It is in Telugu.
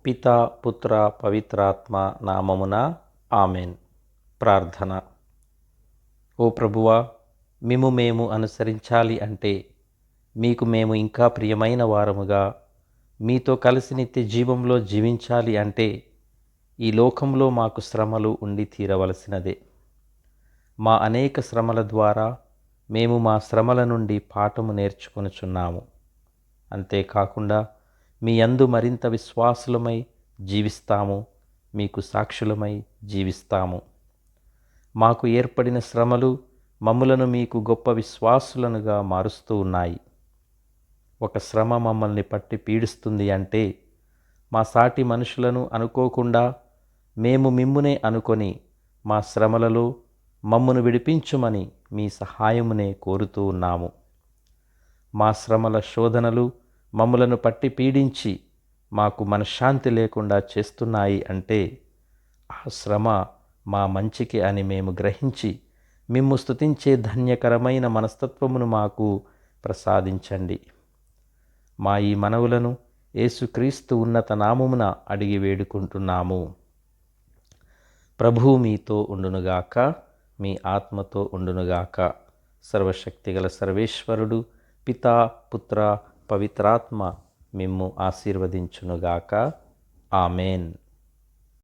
పితా పుత్ర పవిత్రాత్మ నామమున ఆమెన్. ప్రార్థన. ఓ ప్రభువా, మేము అనుసరించాలి అంటే, మీకు మేము ఇంకా ప్రియమైన వారముగా మీతో కలిసి నిత్య జీవంలో జీవించాలి అంటే, ఈ లోకంలో మాకు శ్రమలు ఉండి తీరవలసినదే. మా అనేక శ్రమల ద్వారా మేము మా శ్రమల నుండి పాఠము నేర్చుకొనుచున్నాము. అంతేకాకుండా మీ యందు మరింత విశ్వాసులమై జీవిస్తాము, మీకు సాక్షులమై జీవిస్తాము. మాకు ఏర్పడిన శ్రమలు మమ్ములను మీకు గొప్ప విశ్వాసులనుగా మారుస్తూ ఉన్నాయి. ఒక శ్రమ మమ్మల్ని పట్టి పీడిస్తుంది అంటే, మా సాటి మనుషులను అనుకోకుండా మేము మిమ్మునే అనుకొని మా శ్రమలలో మమ్మును విడిపించుమని మీ సహాయమునే కోరుతూ ఉన్నాము. మా శ్రమల శోధనలు మమ్ములను పట్టి పీడించి మాకు మనశ్శాంతి లేకుండా చేస్తున్నాయి అంటే, ఆ శ్రమ మా మంచికి అని మేము గ్రహించి మిమ్ము స్తుతించే ధన్యకరమైన మనస్తత్వమును మాకు ప్రసాదించండి. మా ఈ మనవులను యేసుక్రీస్తు ఉన్నత నామమున అడిగి వేడుకుంటున్నాము. ప్రభువు మీతో ఉండునుగాక, మీ ఆత్మతో ఉండునుగాక. సర్వశక్తిగల సర్వేశ్వరుడు పితా పుత్ర పవిత్రాత్మ మిమ్ము ఆశీర్వదించునుగాక. ఆమెన్.